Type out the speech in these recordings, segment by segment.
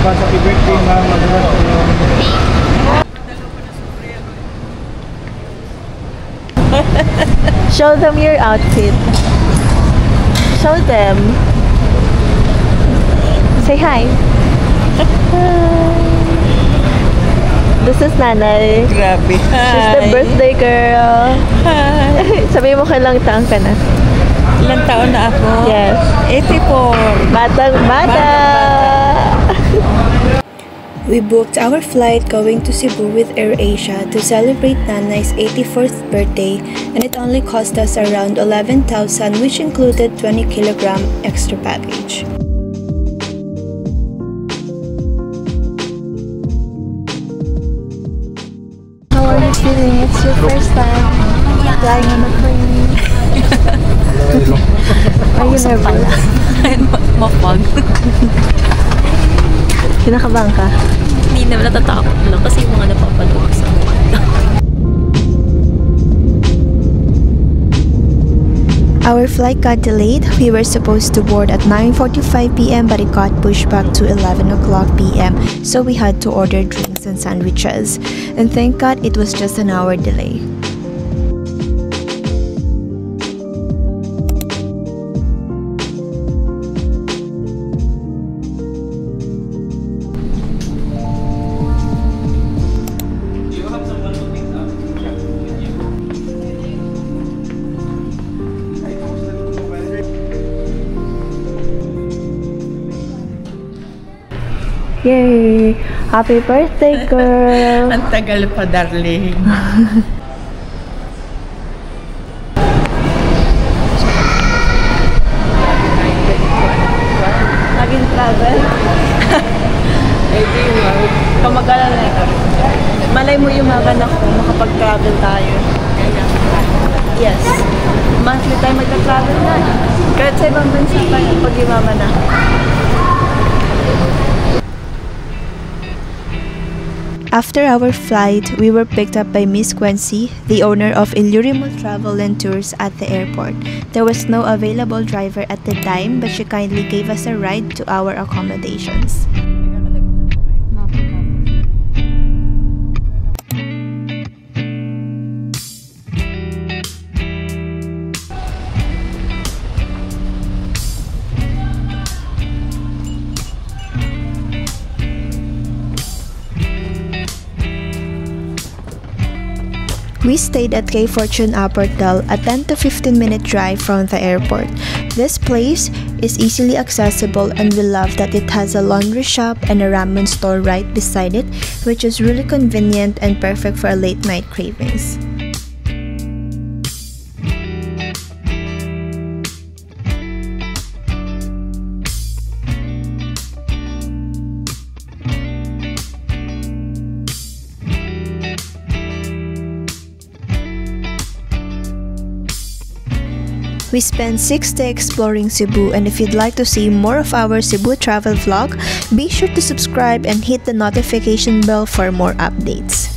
advance happy birthday, ma'am. Show them your outfit. Show them. Say hi. This is Nanay. Grabe. She's the birthday girl. Hi. Sabi mo kailang taon ka na? Ilang taon na ako? Yes. 84. Batang bata. We booked our flight going to Cebu with AirAsia to celebrate Nanay's 84th birthday, and it only cost us around 11,000, which included 20-kilogram extra baggage. How are you feeling? It's your first time flying on a plane. Are you nervous? Mapag. Kinakabahan ka? Hindi naman natatakot lang kasi yung mga napapanood sa mukha. Our flight got delayed. We were supposed to board at 9:45 p.m. but it got pushed back to 11 o'clock p.m. So we had to order drinks and sandwiches. And thank God it was just an hour delay. Yay! Happy birthday, girl! Ang tagal pa, darling. Naging travel? Kamag-alala na ikaw. Malay mo yung mga anak ko, makapag-travel tayo. Yes. Monthly tayo magka-travel na. Kahit sa ibang bansa tayo, pag-imama na. After our flight, we were picked up by Miss Quincy, the owner of Illurimol Travel and Tours at the airport. There was no available driver at the time, but she kindly gave us a ride to our accommodations. We stayed at K Fortune Apertel, a 10 to 15 minute drive from the airport. This place is easily accessible and we love that it has a laundry shop and a ramen store right beside it, which is really convenient and perfect for late night cravings. We spent 6 days exploring Cebu, and if you'd like to see more of our Cebu travel vlog, be sure to subscribe and hit the notification bell for more updates.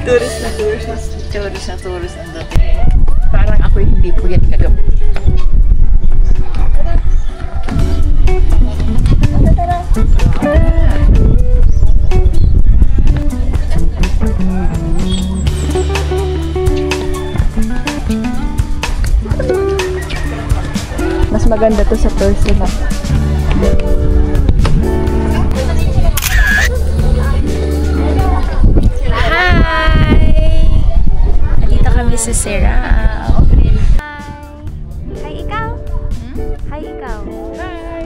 Tourist na tourist. Tourist ang dating. Parang ako hindi po yan kagabi. Mas maganda to sa personal. Hi! Nandito kami sa Serao. Hi, ikaw? Hi, ikaw? Hi!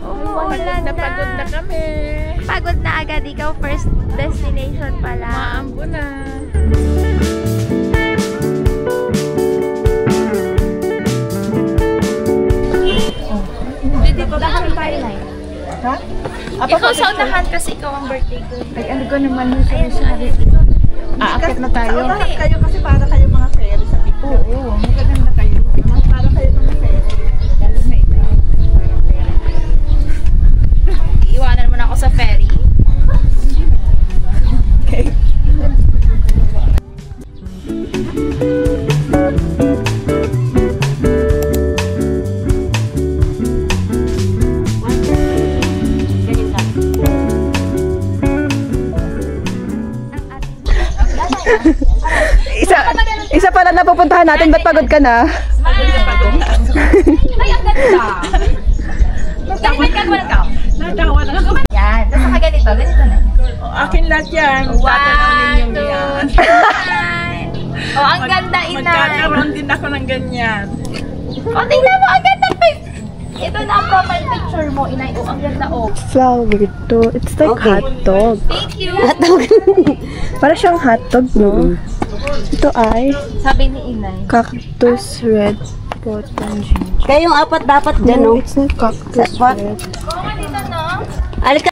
Umuulan na. Pagod na kami. Pagod na agad. Ikaw first destination pala. Maambo na. Pwede ba ba kami timeline? Ha? Ikaw sa unahan kasi ikaw ang birthday ko. Ay, ano ko naman yung sari-sari. Aakit na tayo. Kayo kasi para kayo mga ferry sa picture. Oo, magaganda kayo. Para kayo mga ferry. Lalo na ito. Iiwanan mo na ako sa ferry. Okay. Isa pala na pupuntahan natin, ba't pagod ka na? Ay, ang ganda! Ganito ka naman ikaw. Natawa lang ako. Yan. Tapos saka ganito na. Akin lahat yan. One, two, three. Oh, ang ganda, inay. Magkakaroon din ako ng ganyan. Oh, tingnan mo, ang ganda. Ito na ang profile picture mo, inay. Oh, ang ganda, oh. Flower to. It's like hotdog. Thank you. Para siyang hotdog, no? Ito ay Sabi ni inay. cactus red cotton ginger. Kaya yung apat dapat dyan, No, no? it's not cactus What? red. Oo nga dito, no? Alika.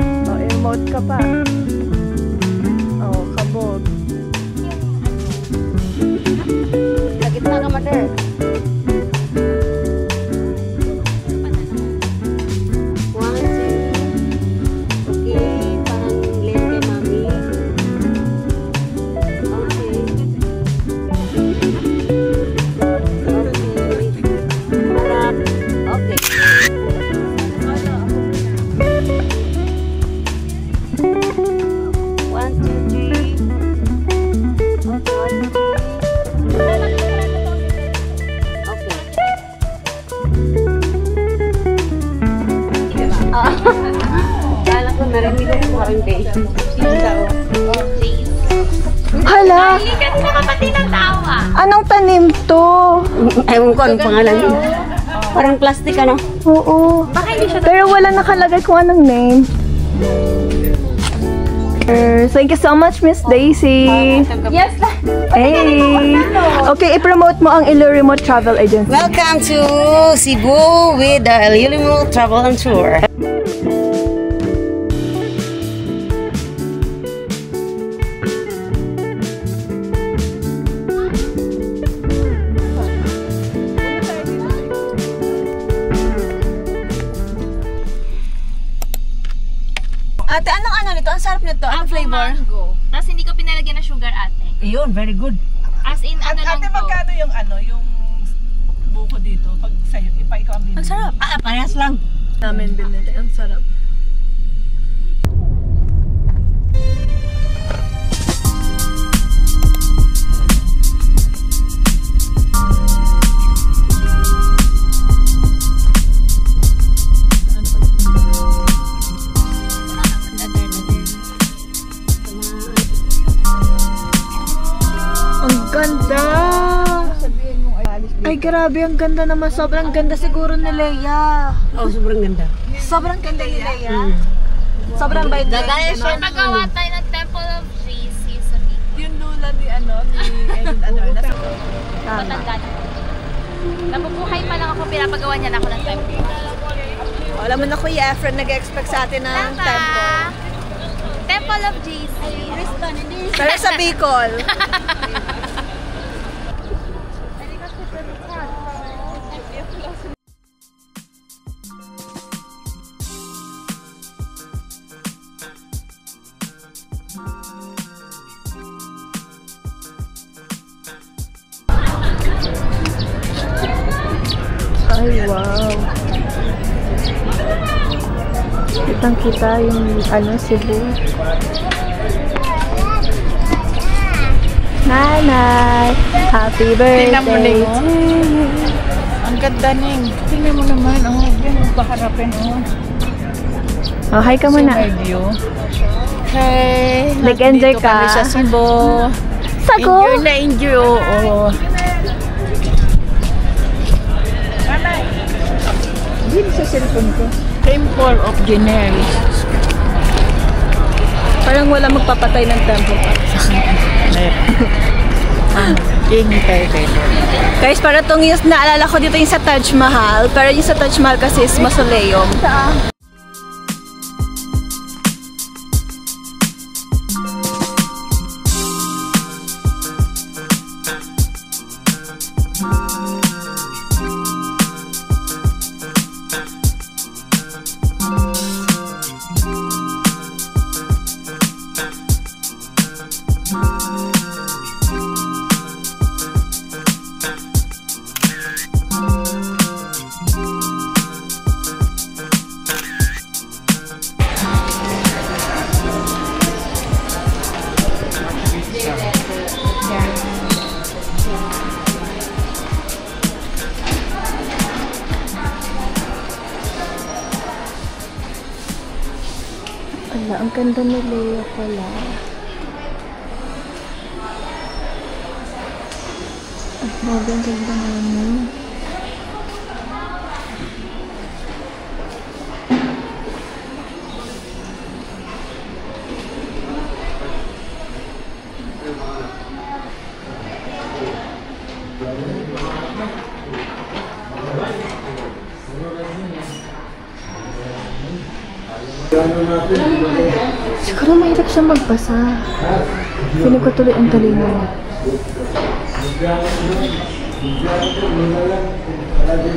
Oh, emote ka pa. Oh, kabog. Sa gitna ka, mother. One, two. Okay, parang late kay mami. Okay. Harap. Okay. One, two, three. Okay, one, two, okay. Kala ko narinig ko parang day. Hala! Likat mo ka pati ng tawa. Anong tanim to? Ewan ko anong pangalan yun. Parang plastic ano? Oo. Pero wala nakalagay kung anong name. Thank you so much, Miss Daisy. Yes, Hey! Okay, i-promote mo ang Ilurimo Travel Agency. Welcome to Cebu with the Ilurimo Travel and Tour. Ate, anong ano nito? Ang sarap nito. Anong flavor? mango. Tapos hindi ko pinalagyan ng sugar, ate. Yun, very good. As in, ano lang Ate, to. magkano yung yung buko dito? Pag sa'yo, ikaw ang bibili. Ang sarap. Parehas lang. Namin binili. Ang sarap. grabe, ang ganda naman. Sobrang ganda siguro ni Leia. Oh, sobrang ganda. Sobrang ganda ni Leia. Sobrang bait din. Magawa tayo ng Temple of JC sa Bicol. Yung lula ni nasa Matanda na. Nabubuhay pa lang ako, pinapagawa niya na ako ng temple. Alam mo na Kuya Efren, nag-expect sa atin ng temple. Temple of JC. Pero sa Bicol. Ay, wow. Kitang-kita yung Cebu. Nanay, happy birthday Tingnan mo, Ning, oh. to you. Ang ganda, Ning. Tingnan mo naman, yan, paharapin, Oh, hi ka muna. may view. Hey, Nag-enjoy nandito ka? kami sa Cebu. Sago? Enjoy na enjoy, oo. Hindi sa cellphone ko. Temple of Generis. Parang wala magpapatay ng temple para sa akin. King tayo. Guys, para itong yung naalala ko dito yung sa Taj Mahal. Pero yung sa Taj Mahal kasi is mausoleum. Ala, ang ganda ni Leia pala. Ang ganda naman. Siguro mahirap siya magbasa. Feeling ko tuloy ang talino niya.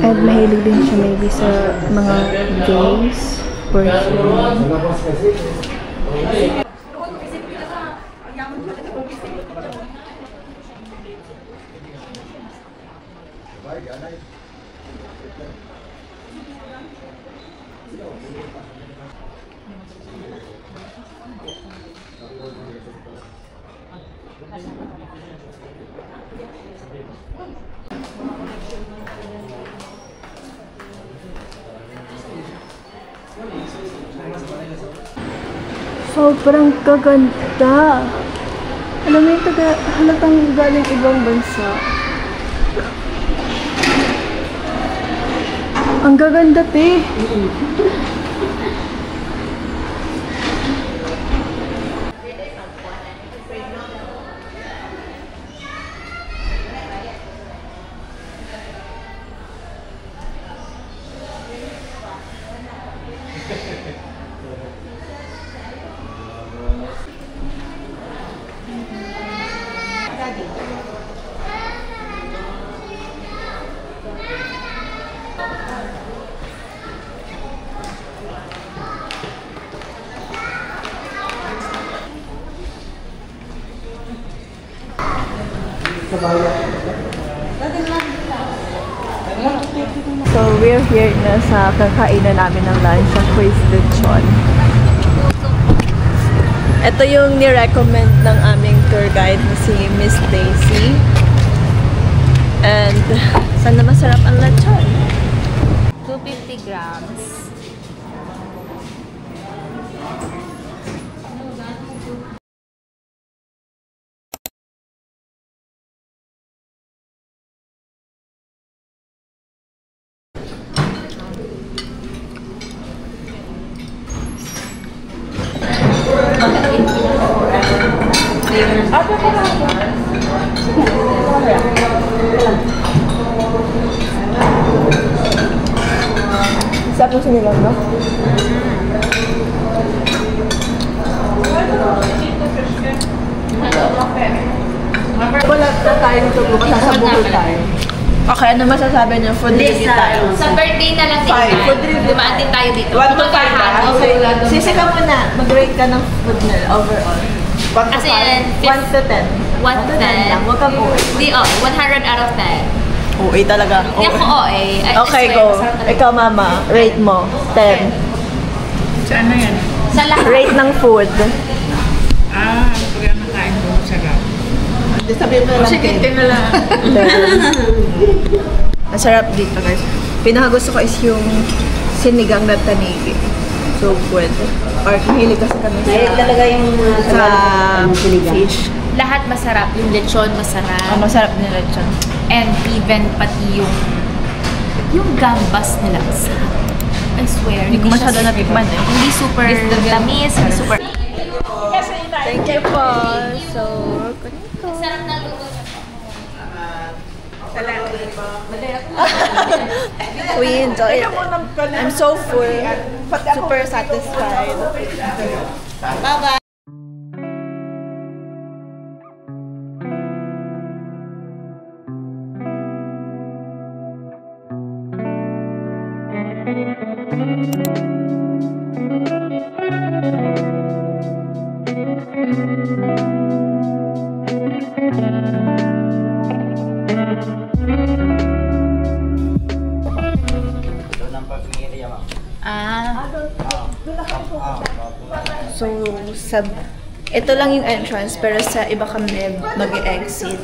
At mahilig din siya maybe sa mga games, portion. Sobrang kaganda. Alam mo yung halatang galing ibang bansa. Ang gaganda, te. So, we're here na sa kakainan namin ng lunch sa Quiz Lechon. Ito yung ni-recommend ng aming tour guide na si Miss Daisy. And, sana masarap ang lechon. 250 grams. Sarap mo sinigang, no? Wala na tayo nito, masasabukol tayo. Okay, ano masasabi niyo? Food review tayo. Sa birthday na lang din Five. tayo. Food review. Dumaan din tayo dito. 1 to 5 ba? Okay. Sisi ka muna. Mag-rate ka ng food nila overall. 1 to As 5? in, 1 to 10. 1 to 10. lang. Huwag kang OA. Di, 100 out of 10. OA talaga. Hindi ako OA. I Okay, swear, go. masarap talaga. Ikaw, mama. Rate mo. 10. Sa ano yan? Sa lahat. Rate ng food. Pag ang nakain ko, masarap. Hindi, sabihin mo na lang. Sige, 10 na lang. Masarap dito, guys. Pinakagusto ko is yung sinigang na tanigi. So good. Or mahilig kasi kami Talaga yung sa fish. Lahat masarap. Yung lechon masarap. Masarap nila dyan. And even pati yung gambas nila masarap. I swear. Hindi ko siya masyado super- natikman eh. Hindi super tamis, hindi super... Thank you po. So, Sarap na luto niya. we enjoy it. I'm so full. Super satisfied. Bye-bye. So, ito lang yung entrance, pero sa iba kami mag-exit.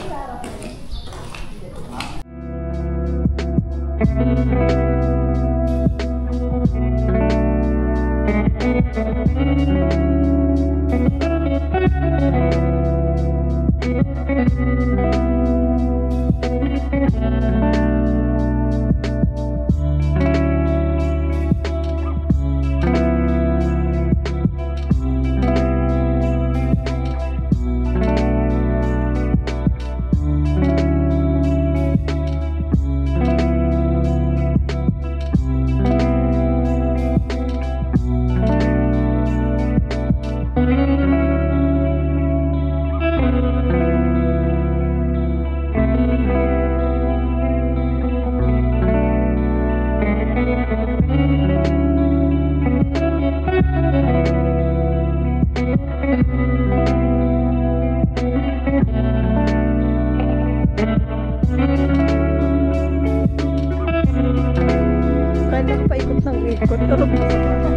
Kaya nakapaikot ng ikot. Tulog mo sa bata.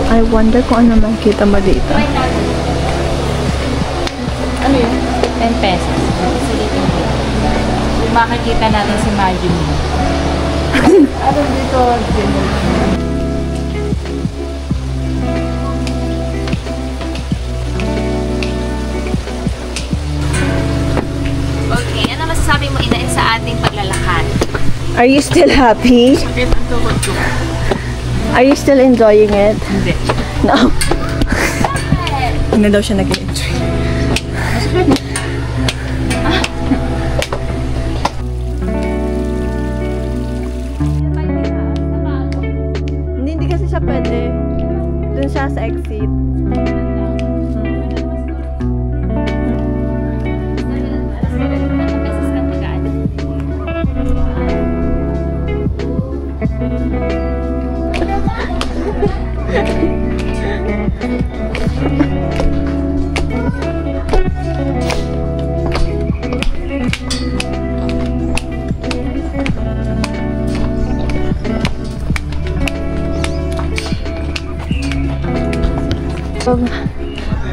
I wonder kung ano makikita mo dito. Ano yun? 10 pesos. Kung makikita natin si Majin. Ano dito? Okay, ano masasabi mo inain sa ating paglalakad? Are you still happy? Sakit ang tuhod ko. Are you still enjoying it? Hindi. No. Hindi daw siya nag-enjoy. Hindi kasi siya pwede. Doon siya sa exit.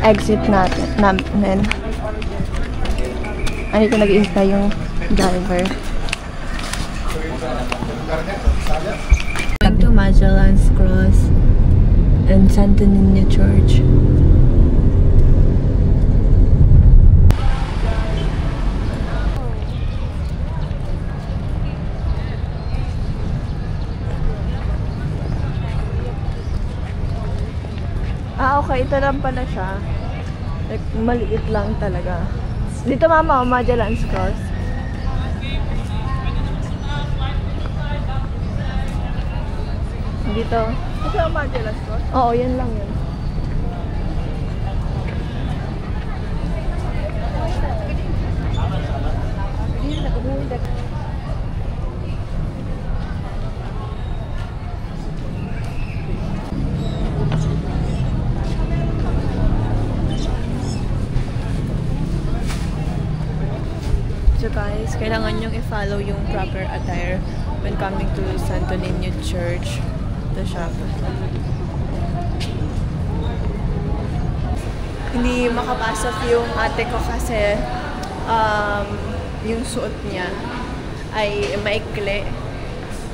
Exit namin. Andito nag-iintay yung driver. Back to Magellan's Cross and Santa Nina Church. okay. Ito lang pala siya. Like, maliit lang talaga. Dito mama, Magellan's Cross. Dito. Ito ang Magellan's Cross? Oo, yan lang yun. So guys, kailangan nyong i-follow yung proper attire when coming to Santo Niño Church, the shop. Hindi makapasok yung ate ko kasi yung suot niya ay maikli.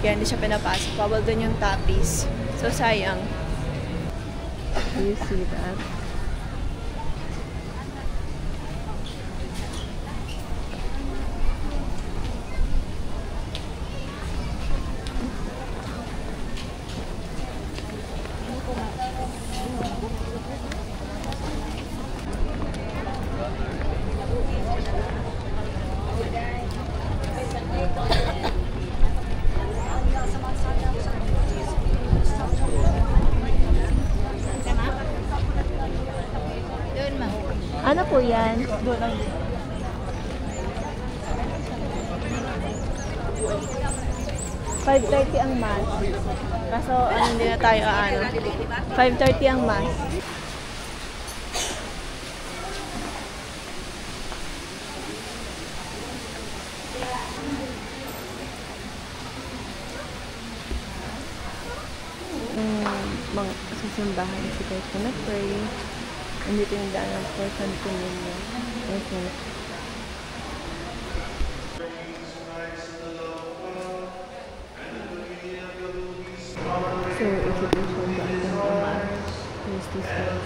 Kaya hindi siya pinapasok. Bawal dun yung tapis. So sayang. Do you see that? Ano po yan? Doon lang. 5:30 ang mass. Kaso ano, hindi na tayo 5:30 ang mass. Mga susundahan si Christ na pray. Andito yung daan for Santo Niño. Okay. So, if you can show the daan, there's this one.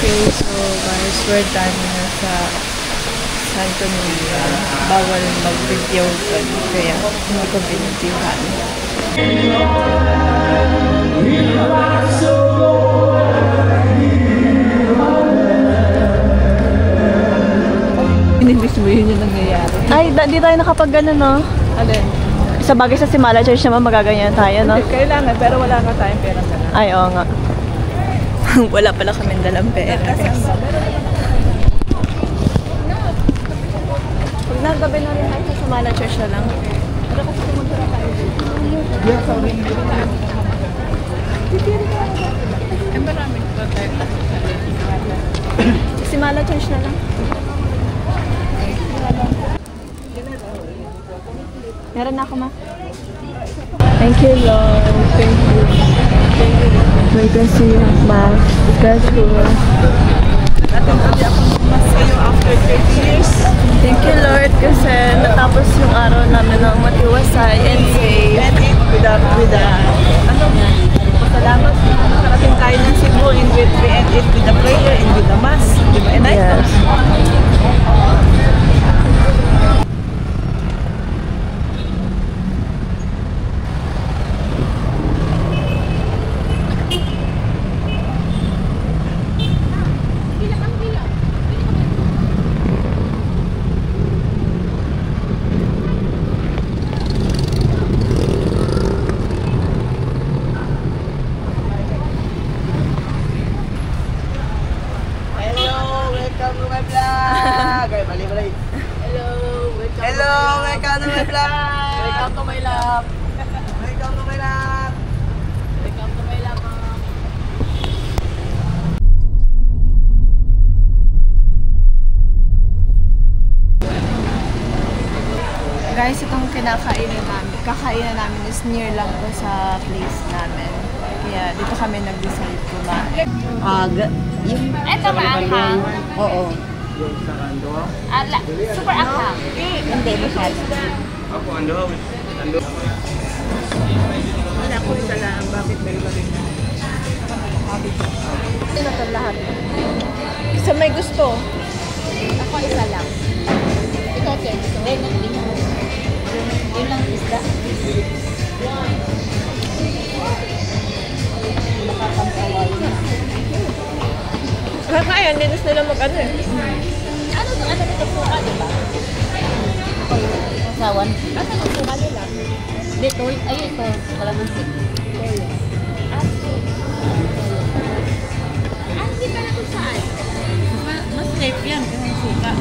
Okay, so guys, we're done na sa Santo Niño. Bawal mag-video doon, kaya hindi ko binitihan. Inibis mo yun yung nangyayari. Ay, di tayo nakapag-gano, no? Alin? Sa bagay sa Simala Church naman magaganyan tayo, no? Kailangan, pero wala nga tayong pera sa na. Ay, oo nga. Wala pala kami dalang pera. Pag nagabi na rin tayo sa Simala Church na lang. Pero kasi magkara tayo dito. Ay, maraming pa tayo. Sa Simala Church na lang. Meron na ako, ma. Thank you, Lord. Thank you. Thank you. May kasi yung ma. God's will. Natin kami akong mas sa'yo after 30 years. Thank you, Lord, kasi natapos yung araw namin ng matiwasay and safe. And it with a salamat. Nakarating tayo ng Cebu and we end it with a prayer and with a mass. Diba? And I Yes. Hello, welcome to my vlog! Welcome to my lab! Welcome to my lab! Welcome to my lab, ma'am! Guys, itong kakainin namin is near lang to sa place namin. Kaya dito kami nag-decide kumain. Ito maanghang. Oo. Super anghang. Hindi, masyado. Wala ko isa lang. Bakit dalawa rin na? Ito na ito lahat. Isa may gusto. Ako isa lang. Ikaw, Ken. Yun lang isda. Kakain, dinis nila mag-ano eh. Ano nito suka, di ba? Sawan. Ano nito suka nila? Dito, ayun ito. Kalamansi. Hindi pala kung saan. Mas safe yan kasi suka.